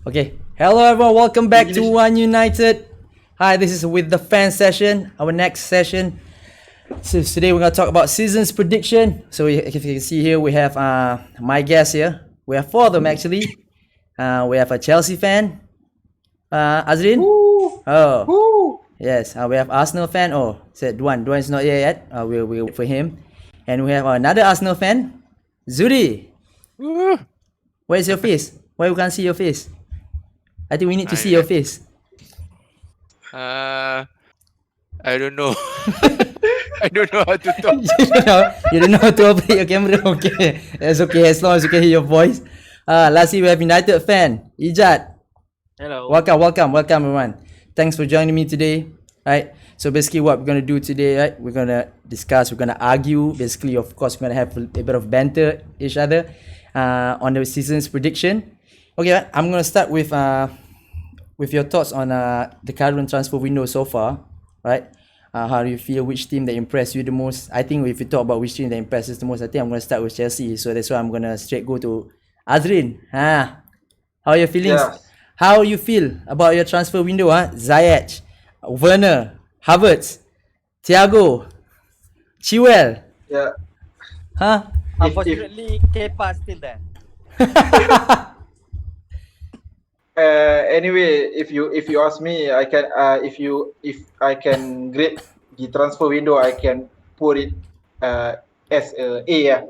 Okay. Hello everyone, welcome back to One United. Hi, this is with the fan session, our next session. So today we're gonna talk about season's prediction. So if you can see here, we have my guests here. We have four of them actually. We have a Chelsea fan, Azrin. Oh, yes. We have Arsenal fan. Oh, said Duan. Duan is not here yet. We'll wait for him. And we have another Arsenal fan, Zuri. Where's your face? Why we can't see your face? I think we need to see your face. I don't know. I don't know how to talk. You don't know how to operate your camera. Okay, that's okay as long as you can hear your voice. Lastly, we have United fan, Ijat. Hello. Welcome everyone. Thanks for joining me today. Right. So basically, what we're gonna do today, right? We're gonna discuss. We're gonna argue. Basically, of course, we're gonna have a bit of banter each other on the season's prediction. Okay, I'm gonna start with your thoughts on the current transfer window so far, right? How do you feel? Which team that impressed you the most? I think if you talk about which team that impresses the most, I think I'm gonna start with Chelsea. So that's why I'm gonna straight go to Azrin. How are your feelings? Yeah. How you feel about your transfer window? Ziyech, Werner, Havertz, Thiago, Chilwell. Yeah. Unfortunately, Kepa still there. Anyway, if you ask me, I can if I can grade the transfer window, I can put it as a A. Yeah.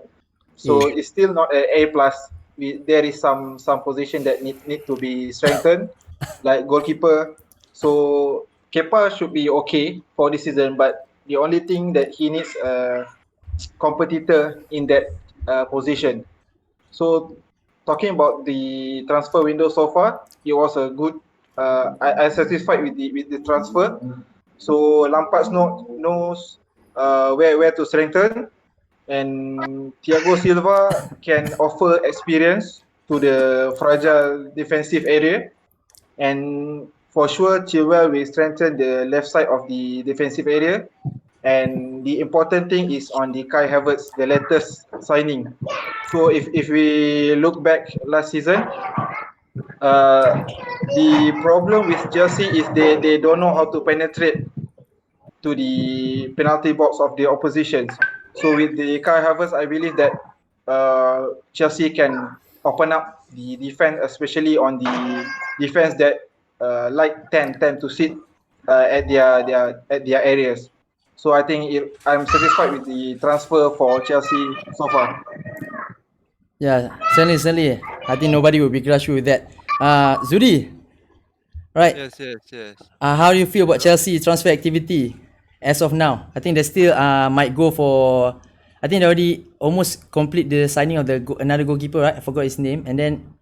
So it's still not a A plus. There is some position that need to be strengthened, like goalkeeper. So Kepa should be okay for this season, but the only thing that he needs a competitor in that position. So talking about the transfer window so far, it was a good. I satisfied with the transfer. So Lampard knows where to strengthen, and Thiago Silva can offer experience to the fragile defensive area, and for sure Chilwell will strengthen the left side of the defensive area. And the important thing is on the Kai Havertz, the latest signing. So if we look back last season, the problem with Chelsea is they don't know how to penetrate to the penalty box of the opposition. So with the Kai Havertz, I believe that Chelsea can open up the defense, especially on the defense that tend to sit at their areas. So I think I'm satisfied with the transfer for Chelsea so far. Yeah, certainly. I think nobody will begrudge you with that. Zuri, right? Yes. How do you feel about Chelsea transfer activity as of now? I think they still might go for. I think they already almost complete the signing of another goalkeeper, right? I forgot his name. And then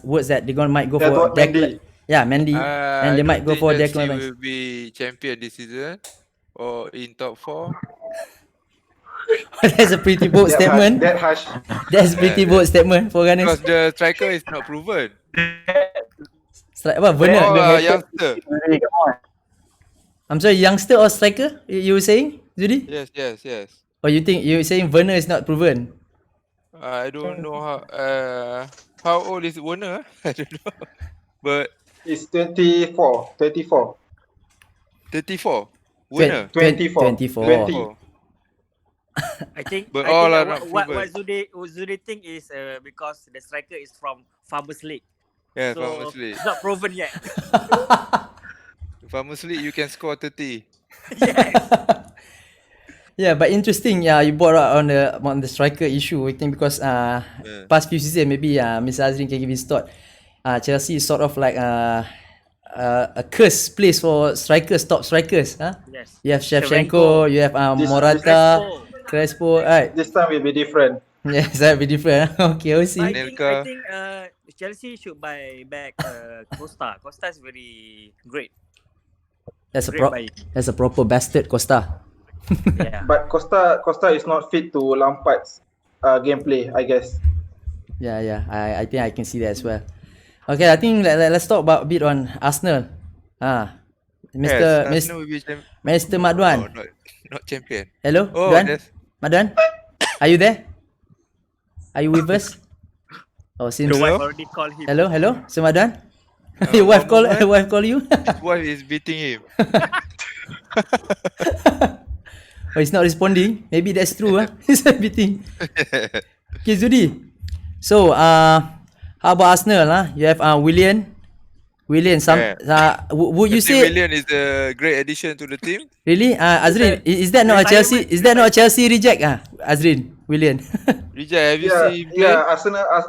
words that might go for Mendy. Yeah, Mendy, and they might go for Declan Rice. Will be champion this season or in top 4. That's a pretty bold statement. That harsh. That's a pretty bold statement for Gunners. Because the striker is not proven. Werner. Youngster. I'm sorry, youngster or striker? You were saying, Zuri? Yes. Or you're saying Werner is not proven? I don't know how old is Werner. I don't know. But It's 24. 34. Werner. 24. 20. I think. But I all think are not what proven. Zuri think is because the striker is from Farmers League. Yeah, So Farmers League. it's not proven yet. Farmers League, you can score 30. Yeah, but interesting. Yeah, you brought up on the striker issue. I think because past few seasons, maybe Mr. Azrin can give his thought. Chelsea is sort of like a cursed place for strikers, top strikers. Yes. You have Shevchenko, you have Morata, Crespo. Right. This time will be different. Yes, that will be different. Okay, we'll see. I Anelka. think Chelsea should buy back Costa. Costa is very great. That's Great buying. that's a proper bastard, Costa. Yeah. But Costa is not fit to Lampard's gameplay, I guess. Yeah. I think I can see that as well. Okay, I think let's talk about a bit on Arsenal. Arsenal will be Mr. Madwan. No, not champion. Hello, Oh, Duan? yes. Madwan? Are you there? Are you with us? Oh, The since wife already called him. hello, Semadan. Your wife one call you? His wife is beating him. Oh, he's not responding. Maybe that's true. He's everything. Okay, Zudi. So, how about Arsenal? You have Willian. Some. Yeah. Would I you think say William is a great addition to the team. really? Azrin, is that not a Chelsea? Retirement, Is that not a Chelsea reject? Azrin, Willian. Rija, have you Yeah, seen him play?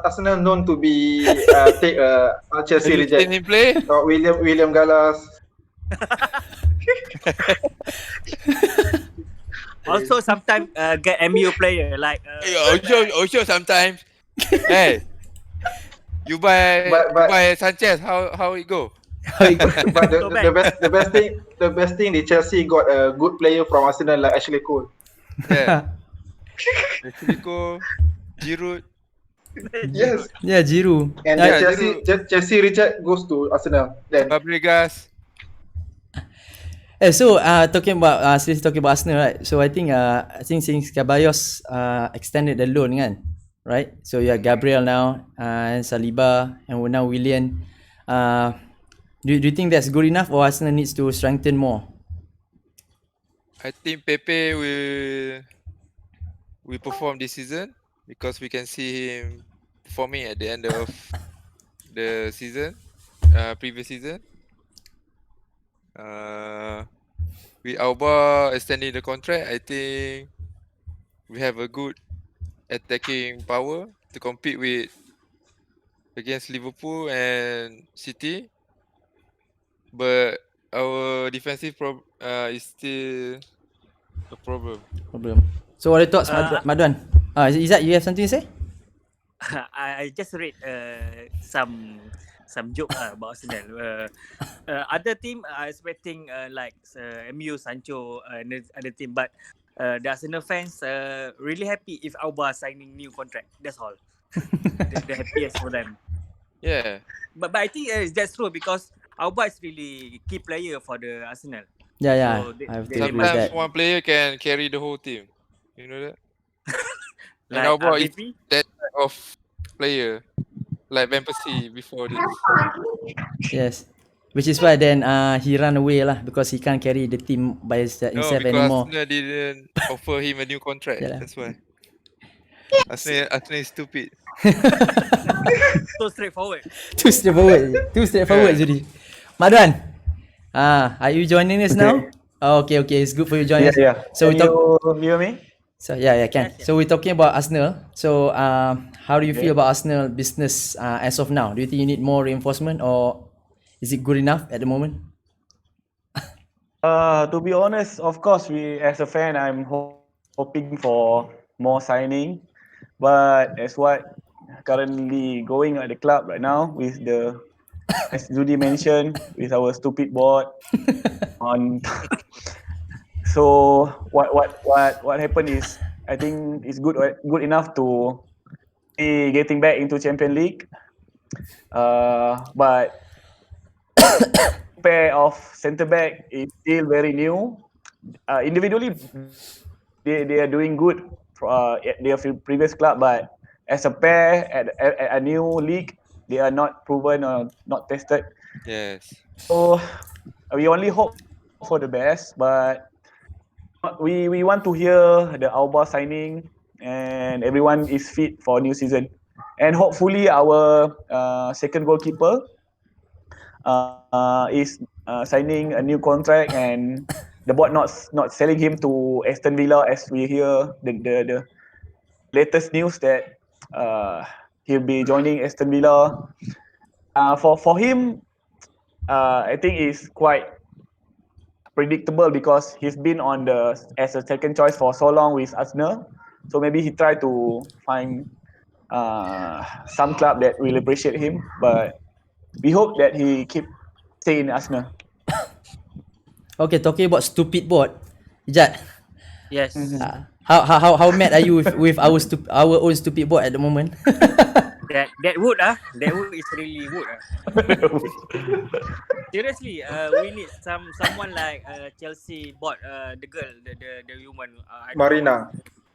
Arsenal known to be take Chelsea Have you reject. seen him play? William Gallas. Also, sometimes get MU player like. Ocho sometimes. Hey, you buy Sanchez. How it go? But Go back. the best thing the Chelsea got a good player from Arsenal like Ashley Cole. Yeah. Federico, Giroud. Yes. Yeah, Giroud. And Yeah, Chelsea reject goes to Arsenal. Then Fabregas. So talking about Arsenal, right? So I think since Ceballos extended the loan, kan? Right? So you have Gabriel now, and Saliba, and now Willian. Do you think that's good enough, or Arsenal needs to strengthen more? I think Pepe will perform this season because we can see him performing at the end of the season, previous season. With Auba extending the contract, I think we have a good attacking power to compete against Liverpool and City. But our defensive is still a problem. So what are your thoughts, Madwan? Is that you have something to say? I just read some joke about Arsenal. Other team are expecting like MU, Sancho, and other team, but the Arsenal fans really happy if Auba signing new contract. That's all. the happiest for them. Yeah. But I think that's true because Auba is really key player for the Arsenal. Yeah. So I have to they agree with Sometimes that. one player can carry the whole team. You know that? And Like Auba is RVP. that type of player, like Van Persie before this. Yes. Which is why then he ran away lah, because he can't carry the team by No, himself because anymore. Arsenal didn't offer him a new contract. Yeah lah. That's why. Arsenal is stupid. So straightforward. Too straightforward, Judy. Madwan, are you joining us now? Oh, okay. It's good for you joining us. Yeah. So Can you hear me? So yeah, can. Yes. So we're talking about Arsenal. So how do you feel about Arsenal business as of now? Do you think you need more reinforcement, or is it good enough at the moment? To be honest, of course, as a fan, I'm hoping for more signing. But as what currently going at the club right now with as Judy mentioned, with our stupid board on. So what happened is, I think it's good enough to be getting back into Champions League. But pair of centre back is still very new. Individually, they are doing good at their previous club, but as a pair at a new league, they are not proven or not tested. Yes. So we only hope for the best, but we want to hear the Auba signing and everyone is fit for new season. And hopefully our second goalkeeper is signing a new contract, and the board not selling him to Aston Villa, as we hear the latest news that he'll be joining Aston Villa. For him, I think it's quite predictable because he's been as a second choice for so long with Arsenal. So maybe he tried to find some club that will appreciate him, but we hope that he keep staying in Arsenal. Okay, talking about stupid board, Ijat, Yes. how mad are you with our own stupid board at the moment? That wood is really wood. Seriously, we need someone like Chelsea bought the girl, the woman. I don't know.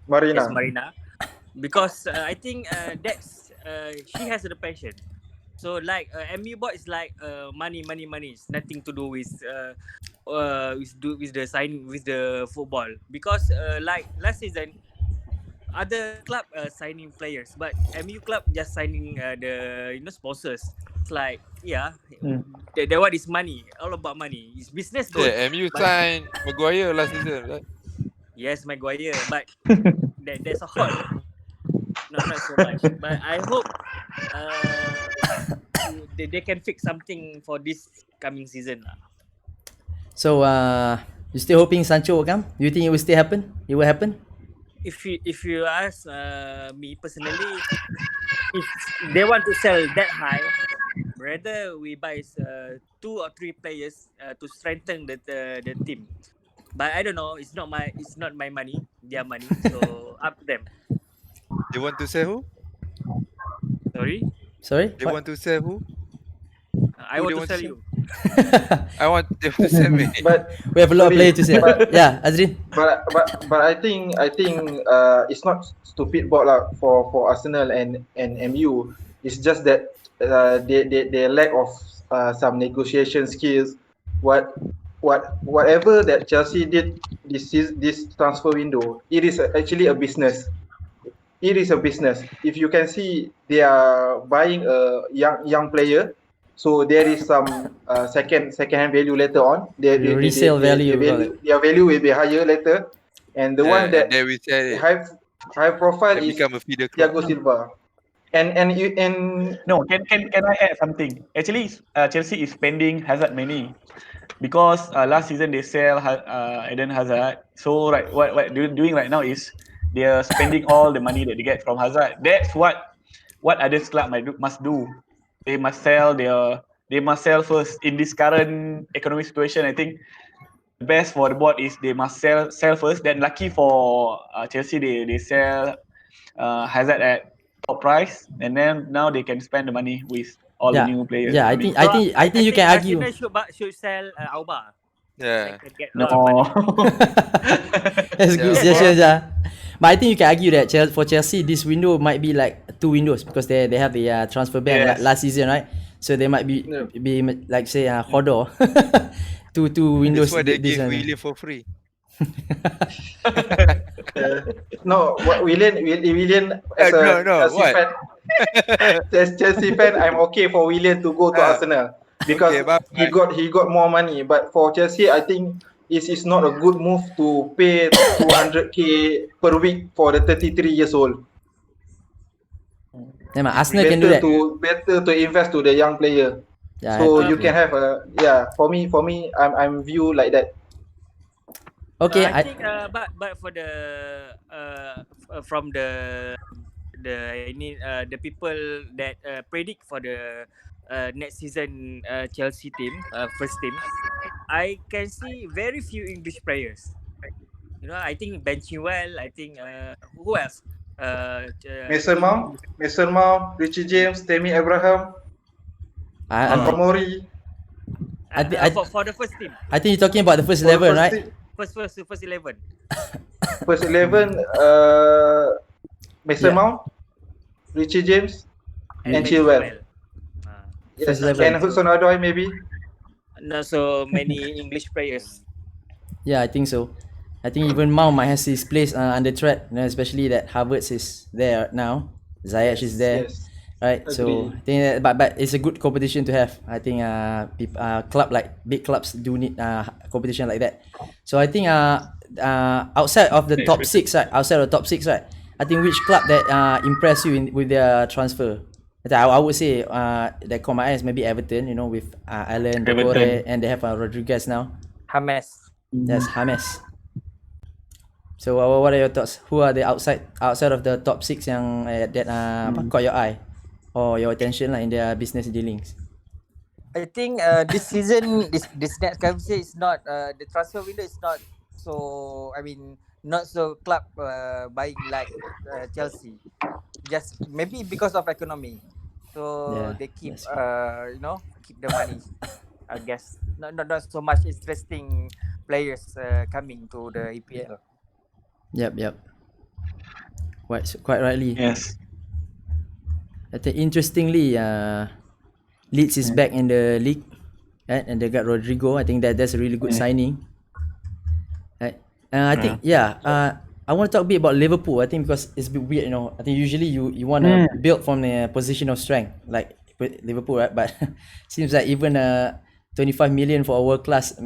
Marina. Yes, Marina. Because I think that's she has the passion. So like MU board is like money. It's nothing to do with with the signing with the football, because like last season other club signing players, but MU club just signing the sponsors. It's like that one is money, all about money. It's business good. Yeah, MU But signed Maguire last season, right? yes, Maguire, but there's a hole. Not so much, but I hope they can fix something for this coming season lah. So you still hoping Sancho will come? Do you think it will still happen? It will happen? If you ask me personally, if they want to sell that high, rather we buy 2 or 3 players to strengthen the team. But I don't know. It's not my money. Their money. So up to them. They want to sell who? Sorry. They want to sell who? I Who want they to want to sell sell? you. I want them to sell me. But We have a lot of sorry, players to sell. but- Yeah, Azrin. but I think it's not stupid board lah for Arsenal and MU. It's just that they lack of some negotiation skills. Whatever that Chelsea did this transfer window, it is actually a business. It is a business. If you can see, they are buying a young player, so there is some second-hand value later on. Resale value, Their value will be higher later, and the one that they will sell it. high profile They is become a feeder Thiago club. Silva, and No, can I add something? Actually, Chelsea is spending Hazard money because last season they sell Eden Hazard. So what they're doing right now is they are spending all the money that they get from Hazard. That's what other club must do. They must sell first in this current economic situation. I think the best for the board is they must sell first. Then lucky for Chelsea, they sell Hazard at top price, and then now they can spend the money with all the new players. Yeah, I coming. think you can argue. Arsenal should sell Auba. Yeah. They can get a lot of money. That's a good Yeah. suggestion, yeah. But I think you can argue that for Chelsea, this window might be like 2 windows because they have the transfer ban Yes. last season, right? So they might be like say Hodor. two windows. That's why they this give one. William for free. no, Willian as a No, Chelsea what? fan. As Chelsea fan, I'm okay for Willian to go to Arsenal because Okay, but- he got more money. But for Chelsea, I think it is not a good move to pay 200k per week for the 33 years old. Yeah, man, Arsenal can do that. Better to invest to the young player. Yeah, So I- you can have for me I'm view like that. okay. I think but for the from the people that predict for the next season Chelsea team, first team, I can see very few English players. I think Ben Chilwell. I think who else? Mason Mount, Richie James, Tammy Abraham, Tomori. For the first team, I think you're talking about the first For the 11, first right? team- first 11. First 11, Mason Yeah. Mount, Richie James, and Chilwell. Yes, First 11. and Hudson-Odoi maybe. Not so many English players. Yeah, I think so. I think even Mount might have his place under threat, especially that Havertz is there now. Ziyech is there. Yes. Right, so I think that, but it's a good competition to have. I think club like big clubs do need competition like that. So I think outside of the top 6, right? Outside of the top 6, right? I think which club that impressed you with their transfer? I would say that caught my eyes maybe Everton. With Alan Doucouré, and they have Rodriguez now. James. That's James. So what are your thoughts? Who are the outside of the top 6 yang that caught your eye or your attention in their business dealings? I think this season, this next coming season is not the transfer window is not so. I mean, not so club buying like Chelsea. Just maybe because of economy, so Yeah, they keep that's keep the money. I guess not so much interesting players coming to the EPL. Yep. Quite rightly. Yes. I think interestingly, Leeds is back in the league, right? And they got Rodrigo. I think that's a really good signing. Right. I think I want to talk a bit about Liverpool. I think because it's a bit weird, you know. I think usually you want to build from a position of strength, like Liverpool, right? But seems like even 25 million for a world class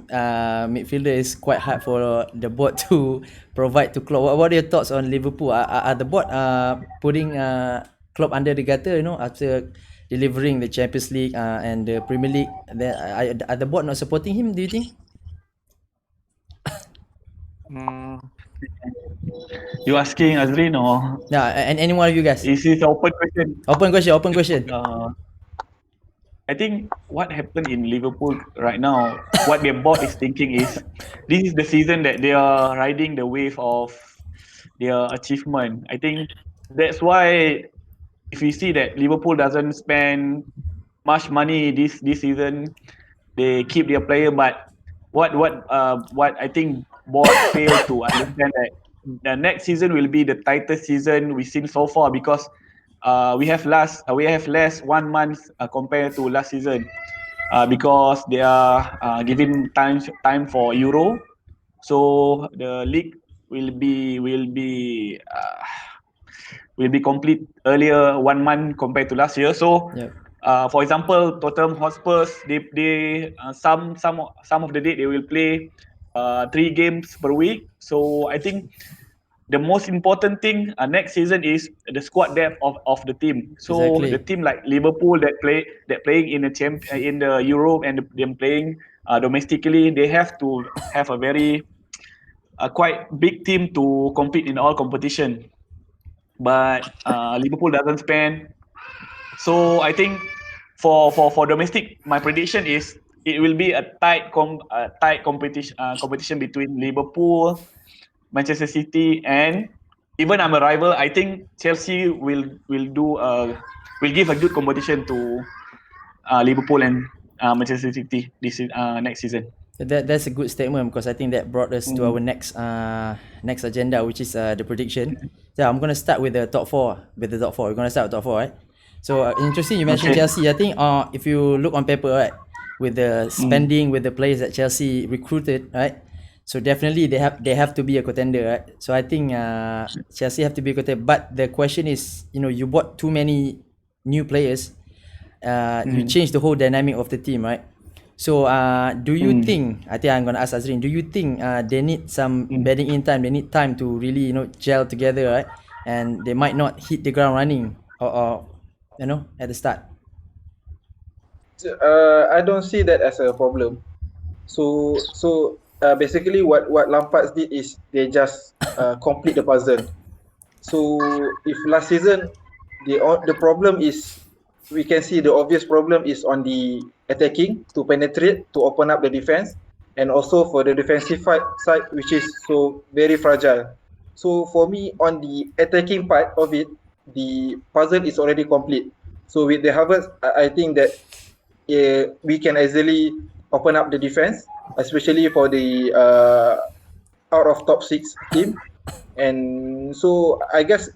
midfielder is quite hard for the board to provide to Klopp. What are your thoughts on Liverpool? Are the board putting Klopp under the gutter, you know, after delivering the Champions League and the Premier League? Are the board not supporting him, do you think? You asking Azrin or Yeah, and any one of you guys. is this open question? Open question. I think what happened in Liverpool right now, what their board is thinking is, this is the season that they are riding the wave of their achievement. I think that's why if you see that Liverpool doesn't spend much money this season, they keep their player. But what I think board failed to understand that the next season will be the tightest season we've seen so far, because we have less 1 month compared to last season, because they are giving time for Euro, so the league will be complete earlier 1 month compared to last year. So for example, Tottenham Hotspur, they some of the day they will play 3 games per week. So I think the most important thing next season is the squad depth of the team. So Exactly. the team like Liverpool that playing in the Europe and them playing domestically, they have to have a very quite big team to compete in all competition. But Liverpool doesn't spend. So I think for domestic, my prediction is it will be a tight competition between Liverpool, Manchester City, and even I'm a rival, I think Chelsea will give a good competition to Liverpool and Manchester City this next season. That's a good statement, because I think that brought us to our next agenda, which is the prediction. So I'm gonna start with the top four. We're gonna start with top four, right? So interesting, you mentioned Chelsea. I think if you look on paper, right, with the spending, with the players that Chelsea recruited, right? So definitely they have to be a contender, right? So I think Chelsea have to be a contender. But the question is, you know, you bought too many new players. You change the whole dynamic of the team, right? So do you think, I think I'm gonna ask Azrin, do you think they need some bedding in time? They need time to really, you know, gel together, right? And they might not hit the ground running or you know, at the start. I don't see that as a problem. So basically what Lampard did is they just complete the puzzle. So if last season the problem is, we can see the obvious problem is on the attacking, to penetrate, to open up the defense, and also for the defensive side, which is so very fragile. So for me, on the attacking part of it, the puzzle is already complete. So with the Havertz, I think that we can easily open up the defense, especially for the out of top 6 team. And so I guess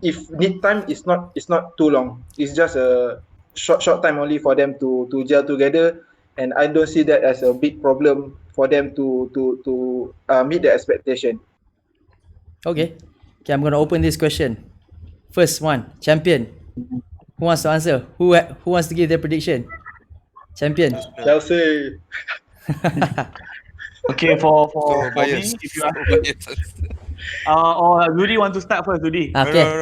if need time, it's not too long. It's just a short time only for them to gel together, and I don't see that as a big problem for them to meet the expectation. Okay, I'm gonna open this question. First one, champion. Who wants to answer? Who wants to give their prediction? Champion. Chelsea. Okay, for bias. me, if you ask or Zudi want to start first, Zudi. Okay, No,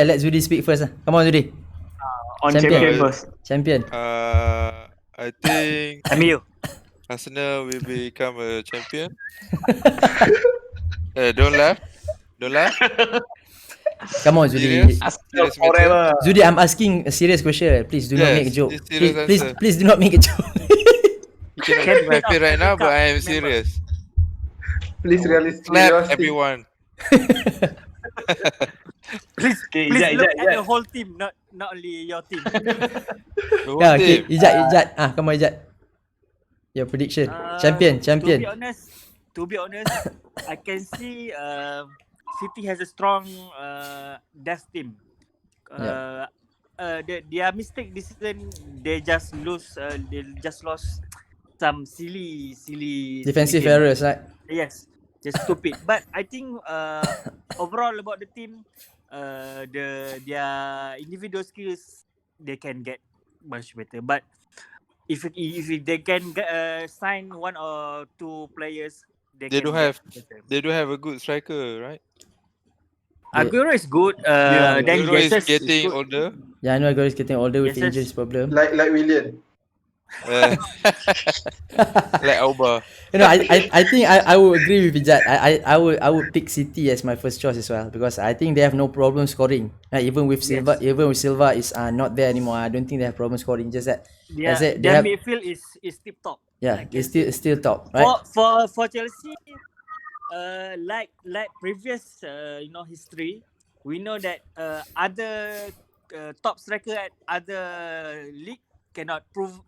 let Zudi speak first. Come on, Zudi. On Champion. champion first. Champion. I think MU. Arsenal will become a champion. Don't laugh. Come on, Zudi. Serious? Serious matter? Forever. Zudi, I'm asking a serious question. Please do not Yes, make a joke. it's serious answer. Please do not make a joke. You cannot get my feel right now, but I am serious. Please Slap everyone. Please Okay, look Ijat. at the whole team, not only your team. The whole Yeah, okay. team. Ijat. Come on, Ijat. Your prediction. Champion. To be honest, I can see City has a strong depth team. Their mistake this season, they just lost some silly Defensive game. errors, right? Yes, just stupid. But I think overall about the team, their individual skills, they can get much better. But if they can sign one or two players, They can don't get have better. they don't have a good striker, right? Aguero is good. Yeah, Then Aguero is Jesus is getting good. older. Yeah, I know Aguero is getting older with Yes, injuries problem. Like William. Uh, like Auba. You know, I think I would agree with Ijat. I would pick City as my first choice as well because I think they have no problem scoring. Even with Silva, Yes. Silva is not there anymore. I don't think they have problem scoring. Just that, as Their I said, they have midfield is tip top. yeah, I can it's say. still top, right? For Chelsea, like previous history, we know that other top striker at other league cannot prove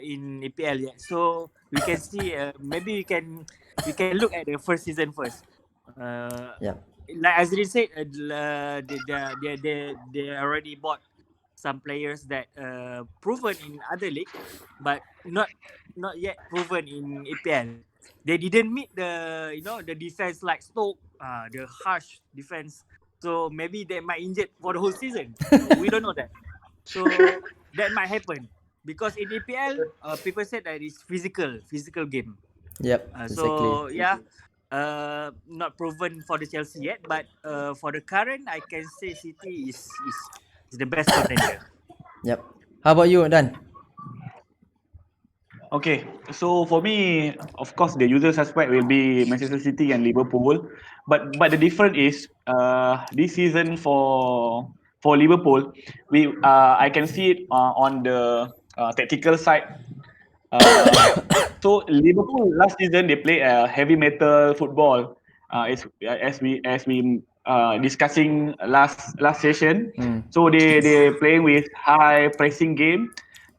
in EPL yet. So we can see maybe we can look at the first season first. Yeah. Like Azrin said, they already bought some players that proven in other league, but not yet proven in EPL. They didn't meet the the defense like Stoke, the harsh defense. So maybe they might injured for the whole season. We don't know that. So that might happen because in EPL, people said that it's physical game. Yep, So exactly. yeah, not proven for the Chelsea yet, but for the current, I can say City is the best contender. Yep. How about you, Dan? Okay, so for me, of course, the usual suspect will be Manchester City and Liverpool. But the difference is, this season for Liverpool, I can see it on the tactical side. So Liverpool last season they play a heavy metal football. As we discussing last session. So they playing with high pressing game,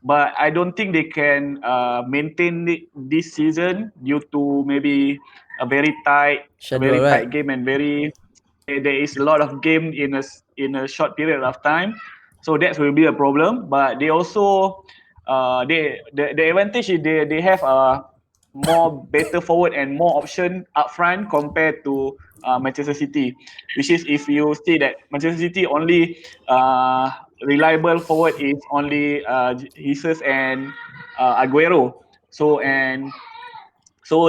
but I don't think they can maintain it this season due to maybe a very tight Schedule, right? game and there is a lot of game in a short period of time, so that will be a problem. But they also the advantage is they have a more better forward and more option up front compared to Manchester City, which is if you see that Manchester City only reliable forward is only Jesus and Aguero. So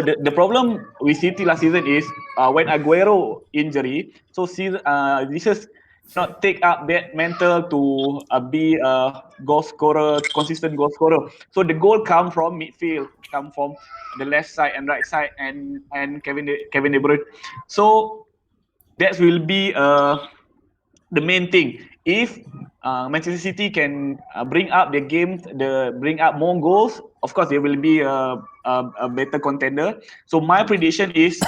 the problem with City last season is when Aguero injury, so this is not take up that mental to be a goal scorer, consistent goal scorer. So the goal come from midfield, come from the left side and right side, and Kevin De Bruyne. So that will be the main thing. If Manchester City can bring up the game, bring up more goals, of course they will be a better contender. So my prediction is,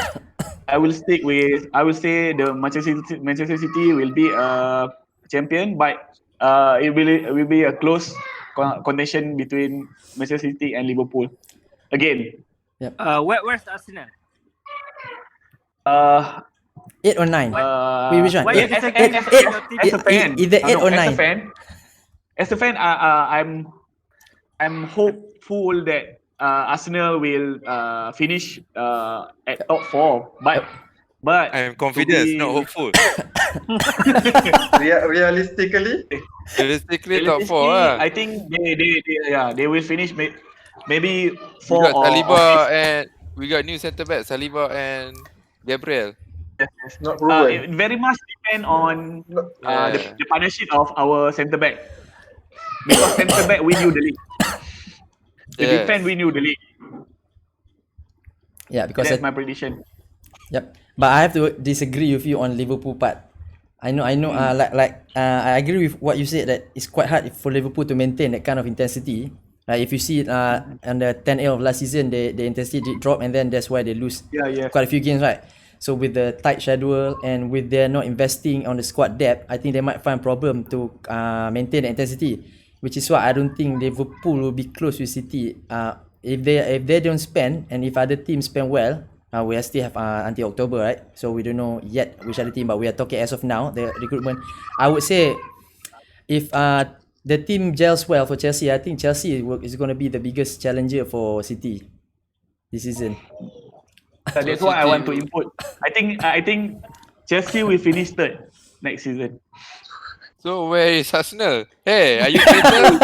I will say the Manchester City will be a champion, but it will be a close contention between Manchester City and Liverpool again. Yep. Where's Arsenal? 8 or 9? Which one? Why Eight, you say eight, your eight, team? As a fan, either 8 or 9. As a fan, I'm hopeful that Arsenal will finish at top 4, but I am confident, not hopeful. Realistically, Realistically, top 4. I think they will finish maybe We 4 got or Saliba 6. and we got new centre back, Saliba and Gabriel. not proven. It very much depend on Yeah. the partnership of our centre back, because centre back win you the league. The Yes. defense win you the league. Yeah, because That's my prediction. Yep. But I have to disagree with you on Liverpool part. I know. I agree with what you said that it's quite hard for Liverpool to maintain that kind of intensity. Like if you see it on the 10-8 of last season, the intensity did drop, and then that's why they lose Yeah. quite a few games, right? So with the tight schedule and with their not investing on the squad depth, I think they might find problem to maintain the intensity, which is why I don't think Liverpool will be close with City. If they don't spend, and if other teams spend well, we still have until October, right? So we don't know yet which other team, but we are talking as of now the recruitment. I would say if the team gels well for Chelsea, I think Chelsea is going to be the biggest challenger for City this season. So that's So why I City want to will- input. I think Chelsea will finish third next season. So where is Arsenal? Hey, are you better?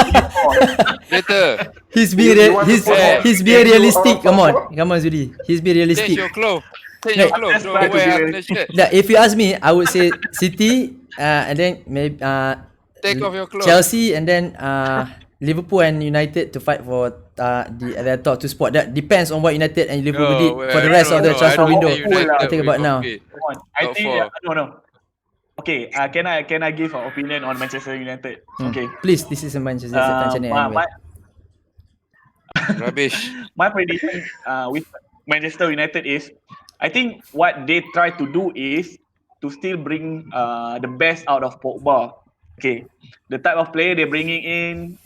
Better. He's being You want to put he's more being into realistic. our Come on, Zudi. He's being Change realistic. your clothes. Change Hey. your clothes. Just Don't try to wear be Arsenal realistic. shirt. Yeah, if you ask me, I would say City, and then maybe Take off your clothes. Chelsea, and then Liverpool and United to fight for the top two spot. That depends on what United and Liverpool did for the rest of the transfer window. I think about now. Come on. I Top think four. no. Okay, can I give an opinion on Manchester United? Okay. Please, this is a Manchester fan channel anyway. Rubbish. My prediction with Manchester United is, I think what they try to do is to still bring the best out of Pogba. Okay, the type of player they're bringing in,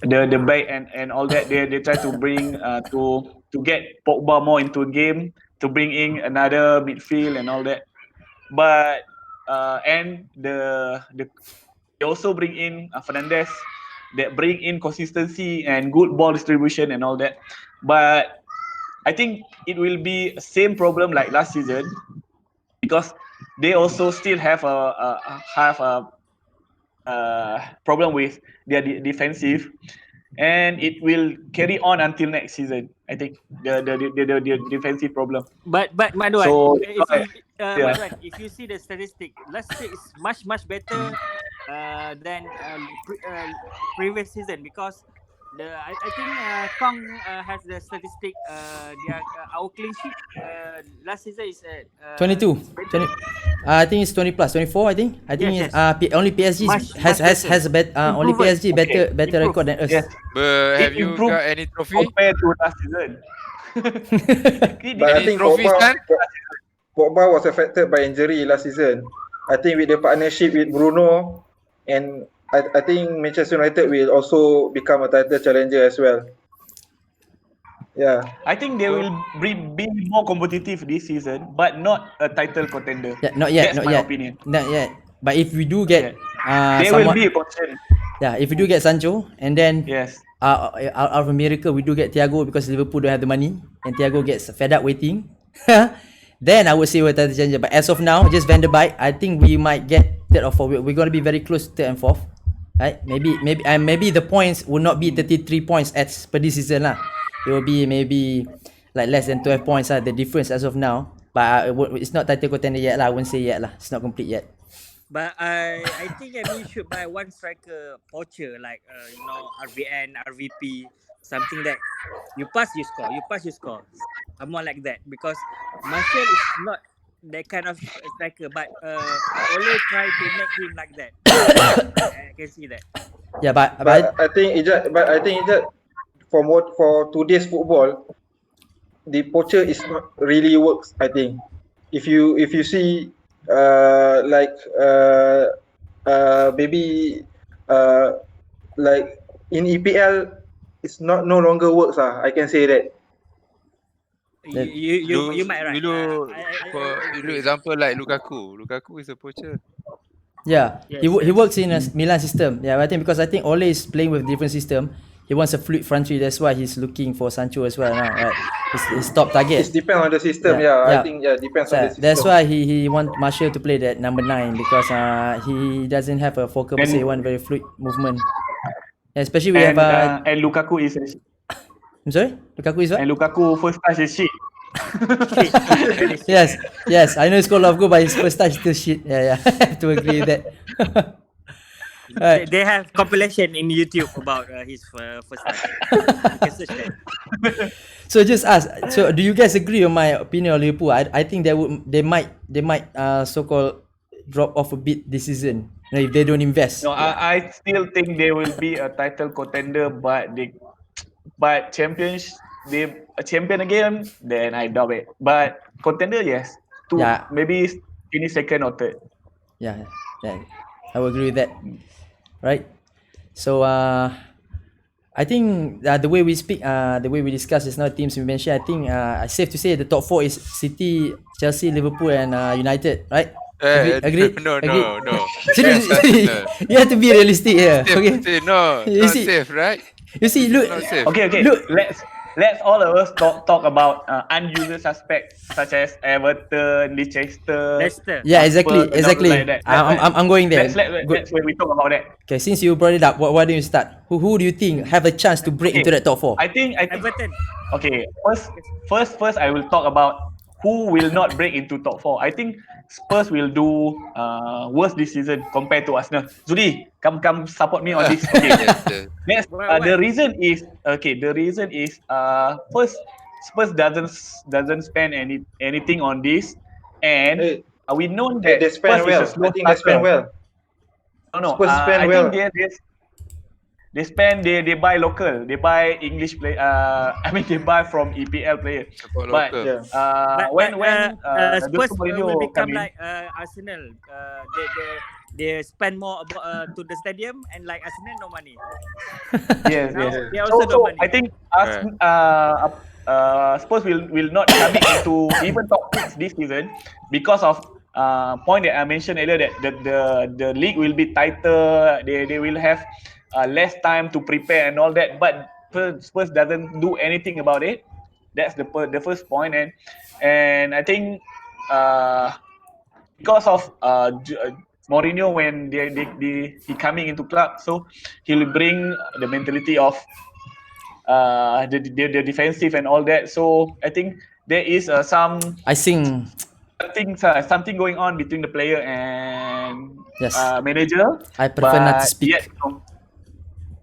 the back and all that, they try to bring to get Pogba more into the game, to bring in another midfield and all that. But and they also bring in Fernandes, that bring in consistency and good ball distribution and all that. But I think it will be same problem like last season, because they also still have a problem with their defensive, and it will carry on until next season. I think the defensive problem. But Madwan, So, Madwan, if you see the statistic, last year is much better than previous season, because I think Kong has the statistic. Our clean sheet last season is at 22. 20, I think it's 20 plus 24. I think Yes, it's, only PSG Much has a only Improvement. PSG better Improve. record than us. Yes, But have It you improved got any trophy? compared to last season. But I Any think trophies, kan? Pogba was affected by injury last season. I think with the partnership with Bruno, and I think Manchester United will also become a title challenger as well. Yeah. I think they will be more competitive this season, but not a title contender. Yeah, not yet, That's not my yet, opinion. not yet. But if we do get They will someone, be a concern. yeah, if we do get Sancho, and then Yes. out of a miracle we do get Thiago because Liverpool don't have the money, and Thiago gets fed up waiting, then I would say we're title challenger. But as of now, just Van der Beek, I think we might get third or fourth. We're going to be very close to third and fourth. Right? Maybe the points will not be 33 points as per this season lah. It will be maybe like less than 12 points the difference as of now. But it's not title contender yet lah. I won't say yet lah. It's not complete yet. But I think we should buy one striker poacher, like RVN, RVP, something that you pass you score, you pass you score. More like that, because Martial is not that kind of striker, but always try to make him like that. I can see that. Yeah, but I think Ijat, for today's football, the poacher is not really works. I think if you see maybe like in EPL, it's no longer works. I can say that. You might right. You do, I you do example like Lukaku. Lukaku is a poacher. yeah, Yes, he works in a Milan system. Yeah, I think because I think Ole is playing with different system. He wants a fluid front three. That's why he's looking for Sancho as well now. Right, his top target. It depends on the system. Yeah, yeah. I think depends on the system. That's why he want Martial to play that number 9, because he doesn't have a focal per se. He want very fluid movement. Yeah, especially we And, have and Lukaku is I'm sorry, Lukaku is what? and Lukaku first touch is shit. Yes. I know he scored a lot of goals, but his first touch still shit. Yeah. I have to agree with that. Right. They have compilation in YouTube about his first time. You can search that. So just ask. So do you guys agree on my opinion on Liverpool? I think they might so-called drop off a bit this season, if they don't invest. No, I still think they will be a title contender, but a champion again, then I doubt it. But contender, yes. Yeah. Maybe finish second or third. Yeah, I will agree with that. Right. So I think the way we speak, the way we discuss is now teams we mentioned. I think it's safe to say the top 4 is City, Chelsea, Liverpool, and United. Right. Agreed? No, Agreed? no, no. Serious, Yes, Arsenal. you have to be realistic here. Safe, Okay. safe. No, You not see- safe, right? You see, This look. is not safe. Okay. Look. Let's all of us talk about unusual suspects such as Everton, Leicester. Leicester. Yeah, Spurs exactly, and all exactly. like that. I'm going there. Let's when we talk about that. Okay, since you brought it up, why don't you start? Who do you think have a chance to break Okay. into that top four? I think Everton. okay. First, I will talk about who will not break into top four. I think Spurs will do worse this season compared to Arsenal. Zudi, come support me on this. Okay. Yes, yes. Next, Why? the reason is first Spurs doesn't spend anything on this, and Hey, we know that they spend Spurs is well. a slow I think they spend starter. well. No, Spurs spend I well. think they buy local, they buy English play. I mean they buy from EPL players. Support But local. Yeah. when Spurs Jose Mourinho will become come in, like Arsenal. They spend more about to the stadium, and like Arsenal, no money. yes. Now they also no So money. I think Spurs will not coming into even top 6 this season because of point that I mentioned earlier, that the league will be tighter. They will have less time to prepare and all that. But Spurs doesn't do anything about it. That's the first point, and I think because of Mourinho, when he coming into club, so he'll bring the mentality of the defensive and all that. So I think there is some I think something going on between the player and Yes. manager. I prefer not to but speak.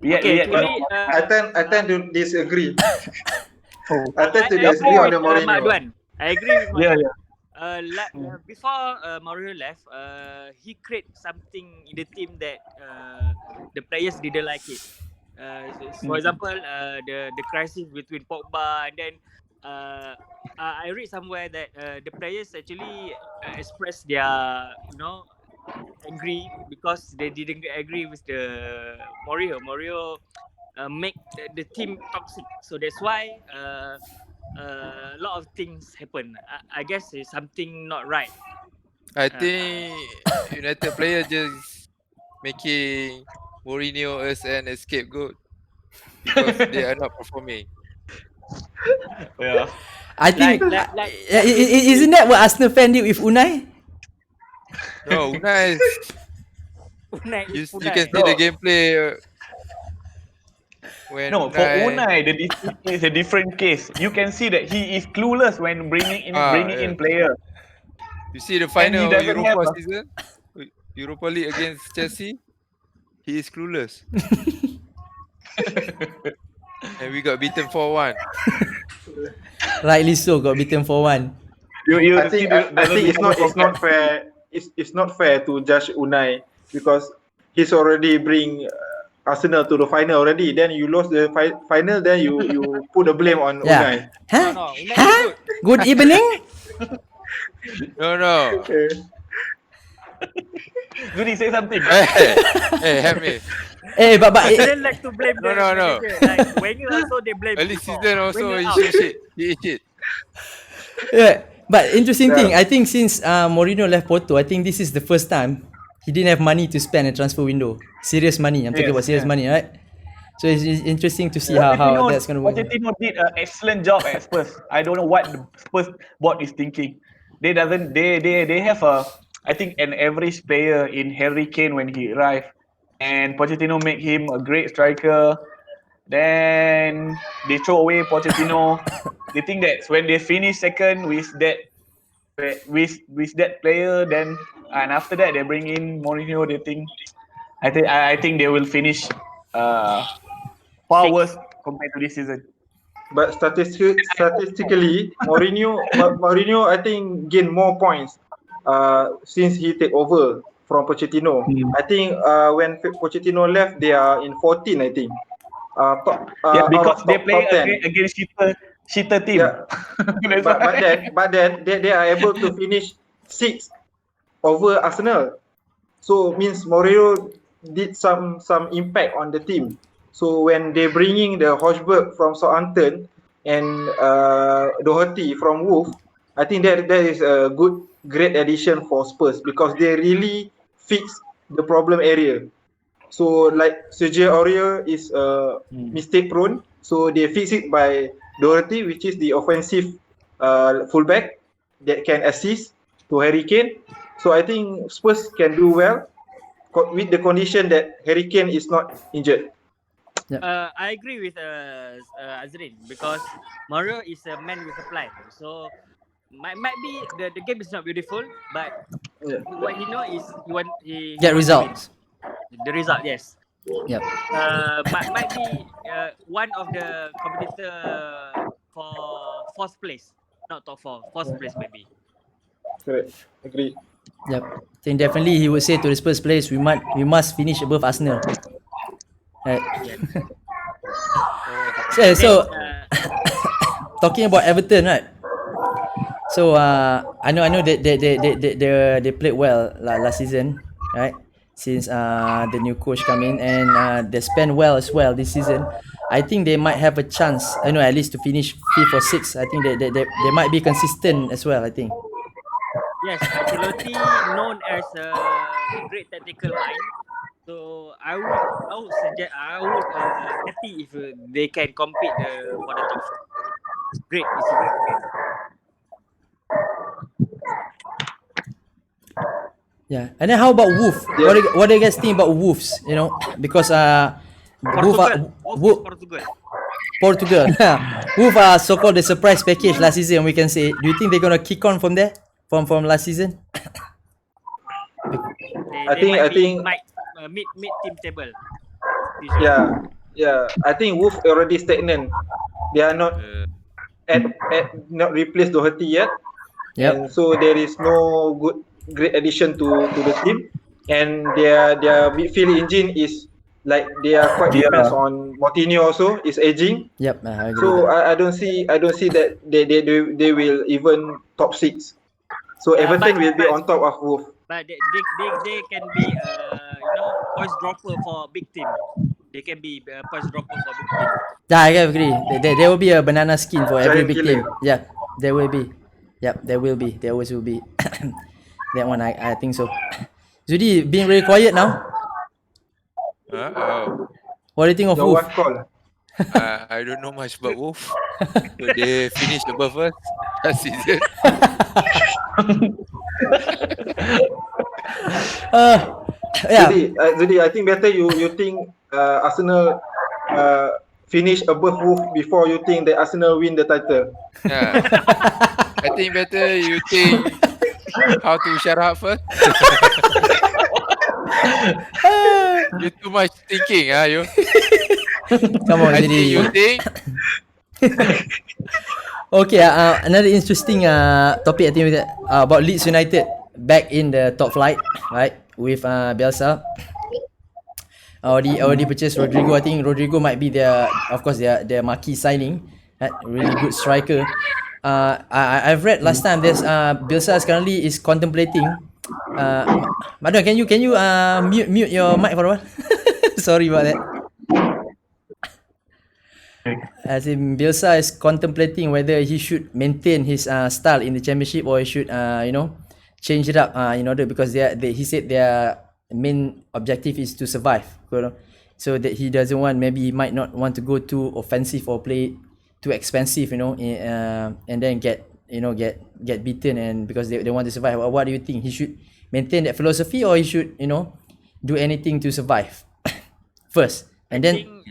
Okay, yet, actually, I tend to disagree. Oh. I tend to I disagree on the agree with Mak Mourinho. Duan. I agree with Mak Yeah, Duan. yeah. Before Mourinho left, he created something in the team that the players didn't like it. For example, the crisis between Pogba, and then I read somewhere that the players actually expressed their angry because they didn't agree with the Mourinho. Mourinho make the team toxic, so that's why a lot of things happen. I guess it's something not right. I think United player just making Mourinho as an scapegoat because they are not performing. Yeah. I think Like- isn't that what Arsenal fan did with Unai? No, Unai, Unai you is can Unai. see the gameplay when No, for Unai, the is a different case. You can see that he is clueless when bringing in player. You see the final doesn't Europa have a- season, Europa League against Chelsea, he is clueless. And we got beaten 4-1. Rightly so, got beaten 4-1. You I think it's not fair. It's not fair to judge Unai because he's already bring Arsenal to the final already. Then you lost the final. Then you put the blame on Yeah. Unai. Huh? No, Unai is Huh? good. Good evening. No. Zuri, say something. Hey, help me. But I didn't like to blame the No. manager. Like Wenger also they blame. Early before. season also Wenger he out. shit. He shit. Yeah, but interesting Yeah. thing, I think since Mourinho left Porto, I think this is the first time he didn't have money to spend in transfer window. Serious money. I'm talking Yes, about serious yeah. money, right? So it's interesting to see how that's going to work. Pochettino did an excellent job at Spurs. I don't know what the Spurs board is thinking. They have I think an average player in Harry Kane when he arrived, and Pochettino make him a great striker. Then they throw away Pochettino. They think that when they finish second with that player, then and after that they bring in Mourinho. They think I think they will finish far worse compared to this season. But statistically, Mourinho I think gained more points since he take over from Pochettino. I think when Pochettino left, they are in 14. I think. Because they play top 10. against cheater team. Yeah. That's but why. then they are able to finish 6 over Arsenal. So means Mourinho did some impact on the team. So when they bringing the Hojberg from Southampton and Doherty from Wolves, I think that is a great addition for Spurs because they really fix the problem area. So like Sergio Aurier is mistake prone, so they fix it by Doherty, which is the offensive fullback that can assist to Harry Kane. So I think Spurs can do well with the condition that Harry Kane is not injured. I agree with Azrin because Mario is a man with a plan. So might be the game is not beautiful, but what he know is he Get wants to win. results. The result, yes. Yep. Might be one of the competitor for fourth place, not top four, fourth place maybe. Correct. Agree. Yep. I think definitely he would say to the Spurs players, we must finish above Arsenal. Right. So talking about Everton, right? So I know that they played well last season, right? Since the new coach come in and they spent well as well this season. I think they might have a chance, at least to finish 5th or 6th. I think they might be consistent as well, I think. Yes, Ancelotti known as a great tactical mind. So I would suggest happy if they can compete for the top. It's great. It's a great game. Yeah. And then how about Wolves? What do you guys think about Wolves? Because Portugal. Wolves are so-called the surprise package last season, we can say. Do you think they're gonna kick on from there? From last season? I think mid team table. Yeah. I think Wolf already stagnant. They are not not replaced Doherty yet. Yep. And so there is no great addition to the team. And their midfield engine is like they are quite depends on Moutinho also is aging. Yep. I agree. So I don't see that they will even top 6. So Everton will be on top of Wolf. But they can be points dropper for big team. They can be points dropper for big team. Yeah, I agree. There will be a banana skin for every Giant big killer. team. Yeah, there will be. Yep, there will be. There always will be. That one, I think so. Zudi, being very quiet now. What do you think of Your Wolf? wife call. I don't know much about Wolf. So they finished above us last season. Yeah. Zudi, I think better you think Arsenal finish above Wolf before you think that Arsenal win the title. Yeah. I think better you think how to shut up first. You too much thinking, you. Come on, I think Zudi. you think. Okay, another interesting topic I think about Leeds United back in the top flight, right? With Bielsa. Already purchased Rodrigo. I think Rodrigo might be their marquee signing. Right? Really good striker. I've read last time there's Bielsa currently is contemplating. Madon, can you mute your mic for a while? Sorry about that. As in Bielsa is contemplating whether he should maintain his style in the championship or he should change it up in order because he said their main objective is to survive, so that he doesn't want, maybe he might not want to go too offensive or play too expensive, and then get beaten, and because they want to survive. What do you think? He should maintain that philosophy or he should do anything to survive first, and then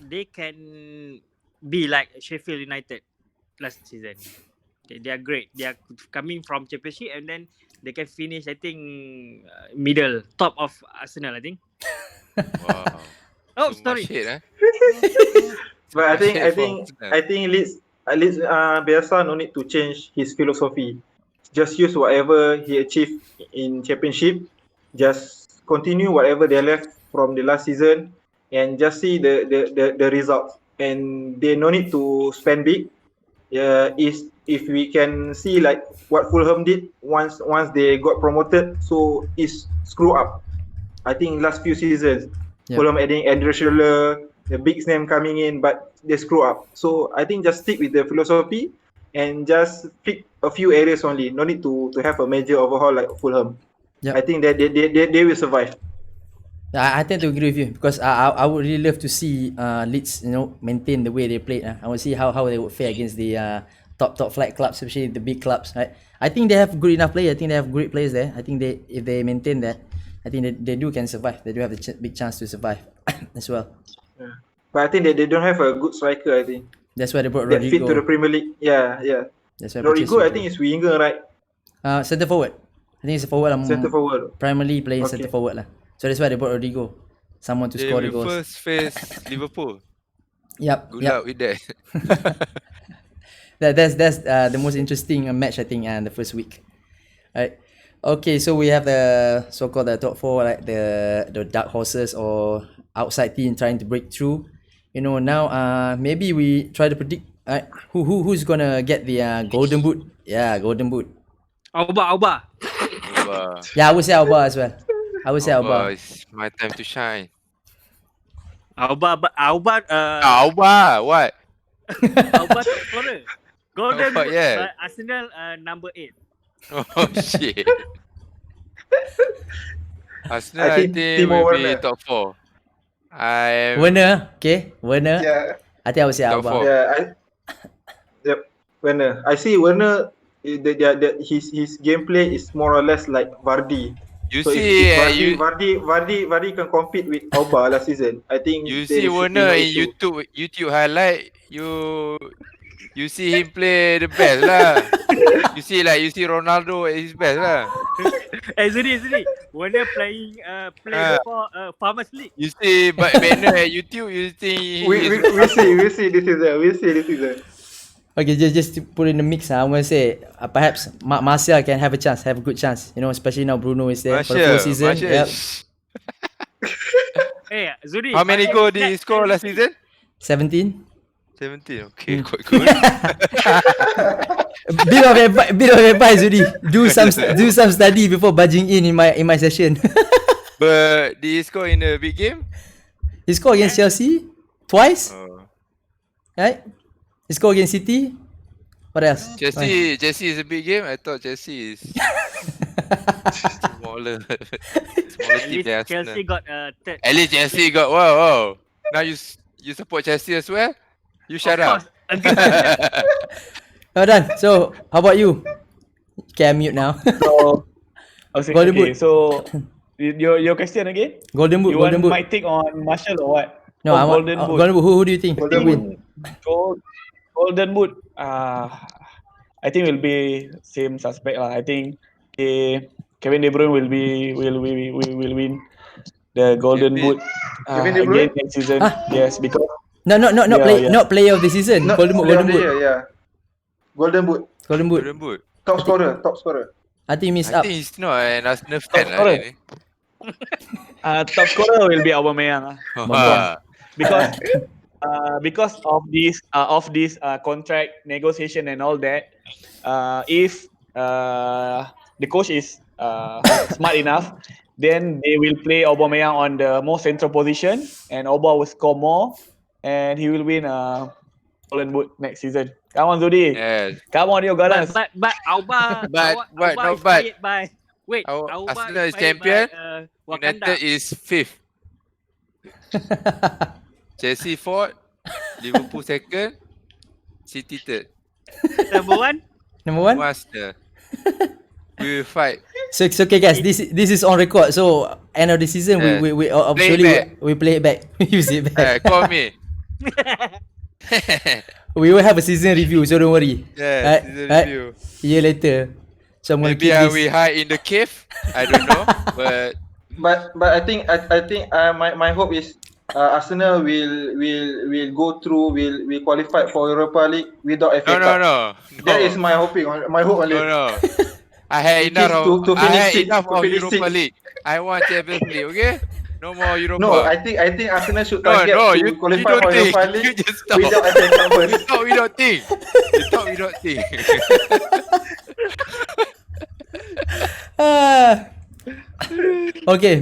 they can be like Sheffield United last season. Okay, they are great. They are coming from championship and then they can finish, I think, middle, top of Arsenal, I think. Wow. Oh, Too sorry. much hate, But I think Leeds Bielsa no need to change his philosophy. Just use whatever he achieved in championship. Just continue whatever they left from the last season and just see the results. And they no need to spend big. If we can see like what Fulham did once they got promoted, so it's screw up. I think last few seasons, Fulham adding Andrew Schürrle, the big name coming in, but they screw up. So I think just stick with the philosophy and just pick a few areas only. No need to have a major overhaul like Fulham. Yep. I think that they will survive. I tend to agree with you because I would really love to see Leeds, maintain the way they played. I want to see how they would fare against the top flight clubs, especially the big clubs. Right? I think they have good enough players. I think they have great players there. I think if they maintain that, I think they can survive. They do have a big chance to survive as well. Yeah. But I think that they don't have a good striker. I think That's why they brought that fit Rodrigo. to the Premier League. Yeah. That's why they purchased Rodrigo, I think is winger, right? centre forward. I think it's a forward. Centre forward. Primarily playing Okay. centre forward lah. So that's why they brought Rodrigo, someone to They score the will goals. first face Liverpool. Yep. Good yep. luck with that. That's the most interesting match I think in the first week. Right. Okay, so we have the so-called the top four, like the dark horses or outside team trying to break through. Now maybe we try to predict who's gonna get the golden boot. Yeah, golden boot. Auba. Alba. Yeah, I would say Alba as well. I would say Alba. It's my time to shine. Auba, Alba, what? Auba top scorer. Golden Auba, Boot, yeah. Arsenal number 8. Oh shit. Arsenal, I I think think Timo will be Werner. top 4. I am Werner, okay, Werner. Yeah. I think I would say Top Alba. four. Yep. Werner. I see Werner. His gameplay is more or less like Vardy. You So see, if Vardy can compete with Auba last season, I think you there see should be Werner no in issue. YouTube highlight. You see him play the best lah. you see Ronaldo at his best lah. Zuri. Werner playing for Farmers League. You see Banner at YouTube. You think We see this season. Okay, just to put in the mix, I'm gonna say perhaps Martial can have a good chance. Especially now Bruno is there for the full season. Yep. Hey, Zuri. How many goals did he score last season? 17. 17. Okay, quite good. Bit of advice, Rudy. Do some study before budging in my session. But did he score in a big game? He scored against Chelsea twice, Oh. right? He scored against City. What else? Chelsea is a big game. I thought Chelsea is smaller team than Arsenal. Chelsea got third. At least Chelsea got wow. Now you support Chelsea as well? You shut Of up. course, against Well done. So, how about you? Okay, I'm mute now. So, Golden okay. Boot. So, your question again? Golden Boot. You Golden want Boot. my take on Martial or what? No, I want Golden Boot. Golden Boot. Who do you think will win? Golden Boot. I think will be same suspect lah. I think Kevin De Bruyne will win the Golden Boot Kevin De Bruyne? again next season. Huh? Yes, because Not Yeah. not player of the season. Golden Boot. Golden Boot. Yeah. Golden Boot. Golden Boot. Golden Boot. Top scorer. I think he missed I up. think he's not an Arsenal fan lah. scorer. Ni. top scorer will be Aubameyang because of this contract negotiation and all that. If the coach is smart enough, then they will play Aubameyang on the more central position, and Auba will score more, and he will win Golden Boot next season. Come on, Zudi. Yes. Come on, you gunners. but Auba, But not inspired by Auba Arsenal is inspired champion. by, Wakanda. United is 5th. Chelsea 4th. Liverpool 2nd. City 3rd. Number 1. Number one. Arsenal. We will fight. So it's okay, guys. This is on record. So end of the season, Yeah. we Play it obviously back. we play it back. Use it back. Call me. We will have a season review, so don't worry. Yeah, season review. A year later. So I'm gonna Maybe keep I this. will hide in the cave. I don't know. But But I think my hope is Arsenal will go through will qualify for Europa League without FA Cup. no. That is my hope only. No. I had It is enough to finish I had sixth, enough to of finish Europa sixth. League. I want Champions League, okay? No more Europa. No, I think Arsenal should No, target to you qualify don't for think. Europa You League just stop. without FA Cup You first. talk without think. You talk without think. Okay.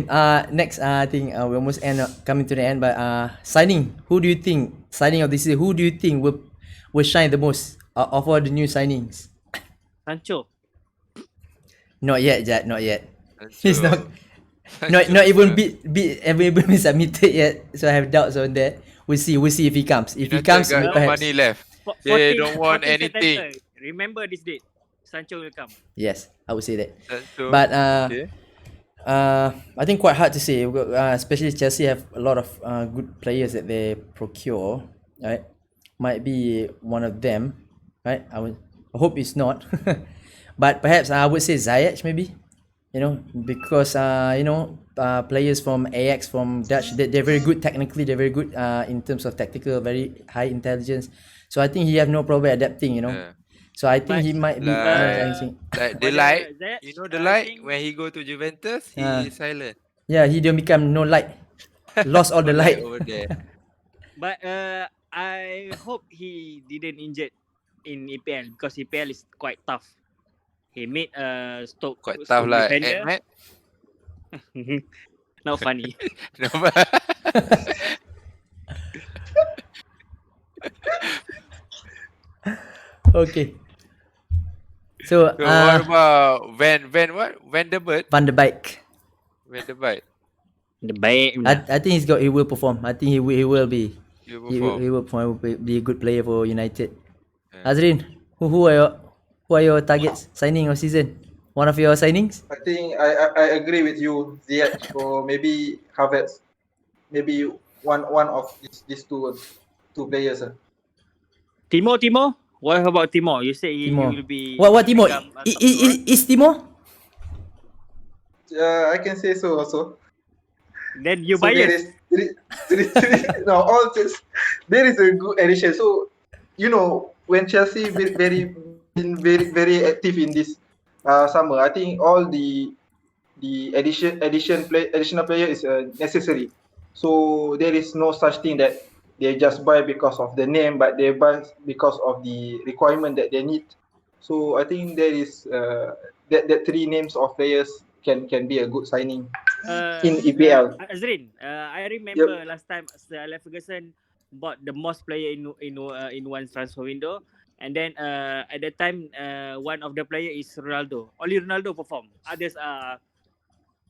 Next. I think we almost coming to the end. But signing. Who do you think signing of this year? Who do you think will shine the most of all the new signings? Sancho. Not yet, Jad. Not yet. He's Sancho. not even Sancho, been submitted yet. So I have doubts on that. We'll see. We'll see if he comes. If he United comes, got we no perhaps. money left. They don't want anything. September. Remember this date. Sancho will come. Yes, I would say that. Sancho. But okay. I think quite hard to say. Especially Chelsea have a lot of good players that they procure. Right, might be one of them. Right, I hope it's not. But perhaps I would say Ziyech maybe. Because players from Ajax, from Dutch, they're very good technically. They're very good in terms of tactical, very high intelligence. So I think he have no problem adapting. Yeah. So I think But, he might be. Like the But, light, Ziyech, you know the I light think- when he go to Juventus, he Ah. is silent. Yeah, he don't become no light. Lost all the No light. over there. But I hope he didn't injured in EPL because EPL is quite tough. He made Stoke Quite tough like defender. Ahmed. Not funny. No, but- Okay. So So what about Van der Beek? Van der Beek. Van der Beek. The baik. I think he will perform. I think he will be. You He perform. will perform. He will be a good player for United. Yeah. Azrin, who are your targets signing of season? One of your signings? I think I agree with you, Ziyech, or maybe Havertz. Maybe one of these two players. Timo. What about Timo? You say he Timo. will be. What Timo? become a top scorer? Is Timo? I can say so also. Then you So there bias. is no, all just there is a good addition. So when Chelsea been very active in this summer, I think all the additional player is necessary. So there is no such thing that they just buy because of the name, but they buy because of the requirement that they need. So I think there is that three names of players can be a good signing in EPL. Azrin, I remember last time Sir Alex Ferguson bought the most player in one transfer window, and then at that time one of the player is Ronaldo. Only Ronaldo perform. Others are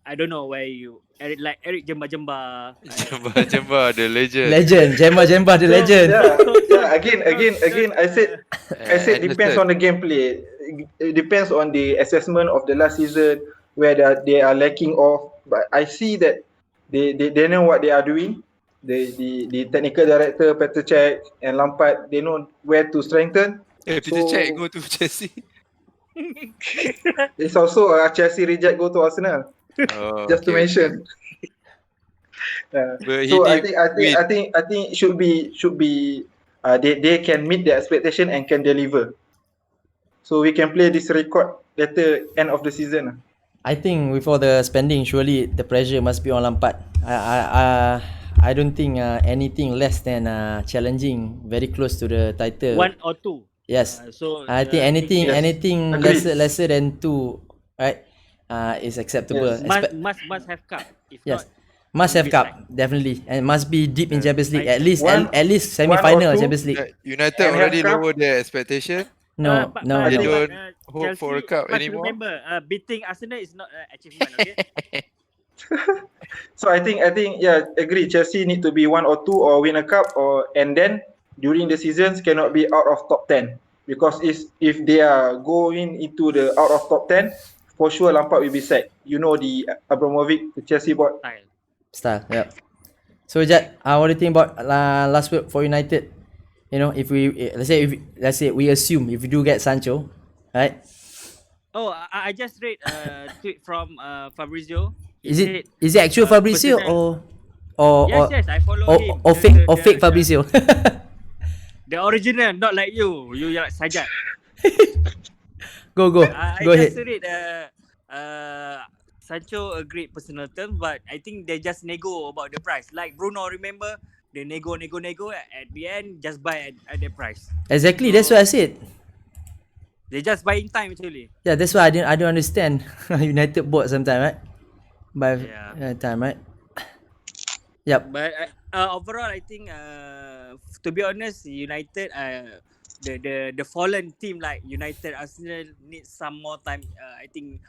I don't know where you Eric Jemba. Jemba, the legend. Legend. Jemba the legend. Yeah. Again, I said depends on the gameplay. It depends on the assessment of the last season where they are lacking of. But I see that they know what they are doing. The technical director Petr Cech and Lampard, they know where to strengthen. Peter Cech go to Chelsea. It's also a Chelsea reject go to Arsenal. Oh, Just to okay. mention. But he So I did think it should be they can meet the expectation and can deliver. So we can play this record later end of the season. I think with all the spending, surely the pressure must be on Lampard. I don't think anything less than challenging, very close to the title. One or two. Yes. So I think anything Agreed. lesser than 2, right? Is acceptable. Yes. must have cup. If Yes. not, Must have Bit cup, definitely, and must be deep in Champions League. At least One- at least one or semi-final two. Champions League. United And already have cup. lowered their expectation. No, but no, They no. don't hope for a Chelsea cup must anymore. Remember, beating Arsenal is not an achievement. Okay. So I think agree. Chelsea need to be 1 or 2 or win a cup and then during the seasons cannot be out of top 10 because if they are going into the out of top 10, for sure Lampard will be sacked. You know the Abramovich, the Chelsea board. Style. Yeah. So Jad, what do you think about last week for United? If we let's say we assume if we do get Sancho, right? Oh, I just read a tweet from Fabrizio. He Is said, it actual Fabrizio personal- or Yes, I follow him. or fake Fabrizio? The original, not like you. You like Sajat. Go I go just ahead. read Sancho agreed personal terms, but I think they just nego about the price. Like Bruno, remember? They nego. At the end, just buy at the price. Exactly, that's what I said. They just buy in time actually. Yeah, that's why I don't understand United bought sometime, right? By Yeah. time, right? Yep. But overall, I think to be honest, United the fallen team like United, Arsenal need some more time. I think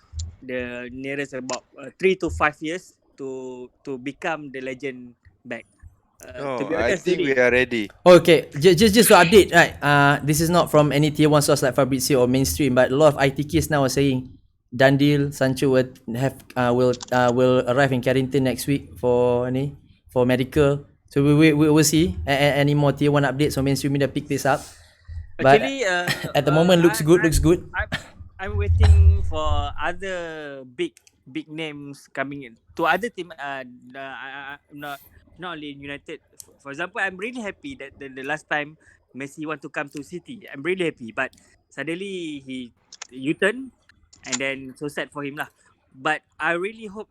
the nearest about 3 to 5 years to become the legend back. To No, be I honest, think we Zuri, are ready. Okay, just to update, right? This is not from any tier one source like Fabrizio or mainstream, but a lot of ITKs now are saying done deal. Sancho will arrive in Carrington next week for medical. So we will see any more tier one updates or mainstream media pick this up. But actually, at the moment, looks good. I'm waiting for other big names coming in to other team. Not only in United. For example, I'm really happy that the last time Messi want to come to City. I'm really happy, but suddenly he U-turn, and then so sad for him lah. But I really hope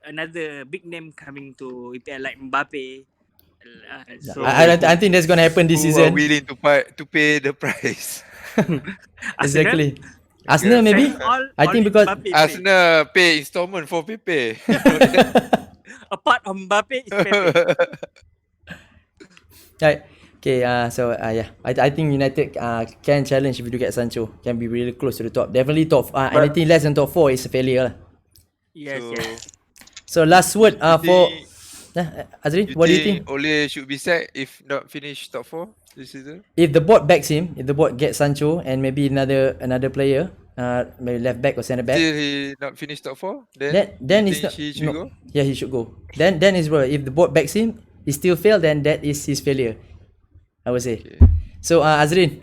another big name coming to EPL like Mbappe. I think that's gonna happen this Who are season. willing to pay the price? Exactly. Arsenal maybe. I think because Arsenal pay installment for Pepe. apart from Mbappe is Pepe. Right. Okay. Yeah. I think United can challenge if you do get Sancho. Can be really close to the top. Definitely top. Anything less than top 4 is a failure lah. Yes, So, yes. So last word for Azri. What do you think? Ole should be sacked if not finish top 4 this season? If the board backs him, if the board gets Sancho and maybe another player, maybe left back or centre back, Still he not finish top 4? then you it's not. think he should go? Yeah, he should go. Then is bro. If the board backs him, he still fail. Then that is his failure, I would say. Okay. So Azrin,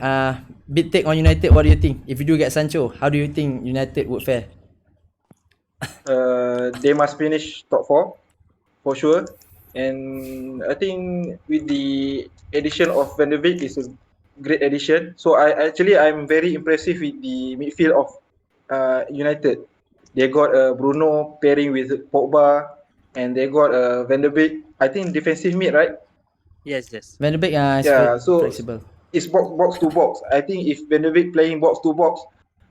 big take on United. What do you think? If you do get Sancho, how do you think United would fare? They must finish top 4 for sure. And I think with the addition of Van der Beek is a great addition. So I'm very impressive with the midfield of United. They got Bruno pairing with Pogba, and they got Van der Beek. I think defensive mid, right? Yes. Van der Beek is So flexible. it's box to box. I think if Van der Beek playing box to box,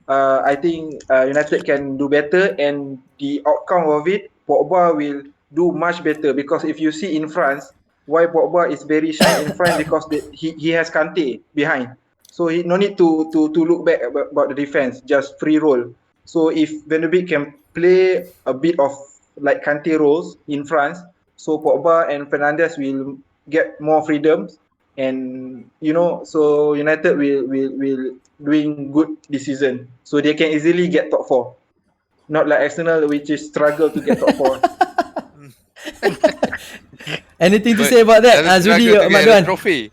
I think United can do better, and the outcome of it, Pogba will do much better, because if you see in France, why Pogba is very shy in front, because he has Kante behind, so he no need to look back about the defense, just free roll. So if Van der Beek can play a bit of like Kante roles in France, so Pogba and Fernandes will get more freedoms, and so United will doing good this season, so they can easily get top 4, not like Arsenal, which is struggle to get top 4. Anything to say about that, Zudi Madwan? Trophy.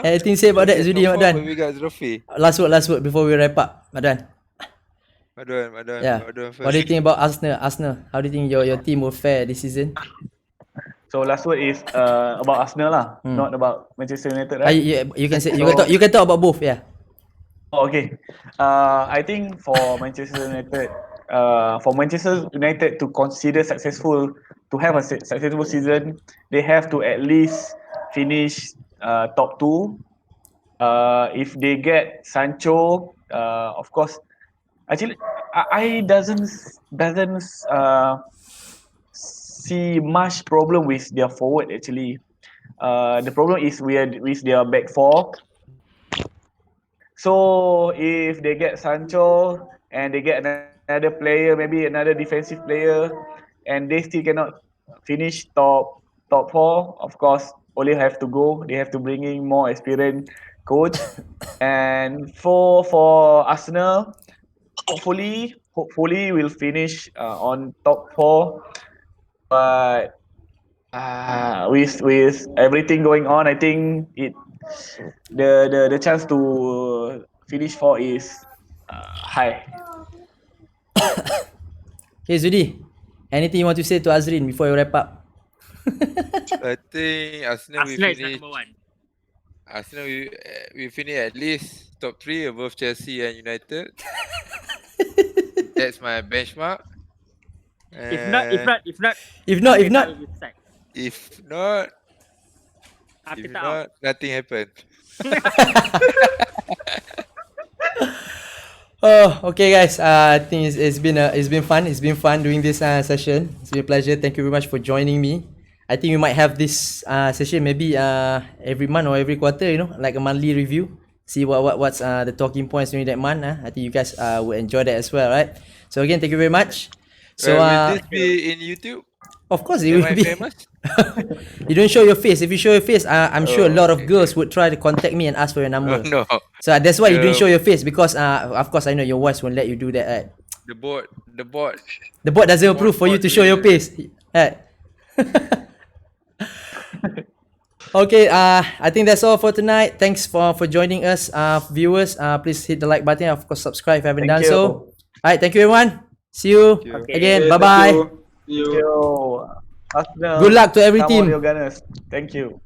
Anything to say about that, Zudi Madwan? We got trophy. Last word before we wrap up, Madwan. Madwan. Yeah. Madwan first. What do you think about Arsenal? How do you think your team will fare this season? So last word is about Arsenal lah, not about Manchester United, right? You can say you can talk about both. Yeah. Oh, okay. I think for Manchester United to consider successful, to have a successful season, they have to at least finish top 2. If they get Sancho, of course, actually I doesn't see much problem with their forward actually. The problem is with their back 4. So if they get Sancho and they get another player, maybe another defensive player, and they still cannot finish top 4, of course, Ole have to go. They have to bring in more experienced coach. And for Arsenal, hopefully will finish on top 4. But with everything going on, I think the chance to finish 4 is high. Okay, Zudi. Anything you want to say to Azrin before you wrap up? I think Arsenal will Arsenal is finish. number 1. Arsenal will finish at least top 3 above Chelsea and United. That's my benchmark. If not, nothing happened. Oh, okay, guys. I think it's been fun. It's been fun doing this session. It's been a pleasure. Thank you very much for joining me. I think we might have this session maybe every month or every quarter. Like a monthly review. see what's the talking points during that month. I think you guys will enjoy that as well, right? So again, thank you very much. So will this be in YouTube? of course it Am will I be. famous? You don't show your face. If you show your face, I'm sure a lot of okay, girls would try to contact me and ask for your number. No. So that's why you didn't Yeah. show your face because of course I know your voice won't let you do that. Right? The bot. The bot doesn't approve for you to show your face. Right? Okay, I think that's all for tonight. Thanks for joining us, viewers. Please hit the like button. Of course, subscribe if you haven't Thank done you. so. All right, thank you everyone. See you you. Okay. again. Okay, Bye thank bye. you. See you. Thank you. Arsenal. Good luck to every Come on, team. you Gunners. Thank you.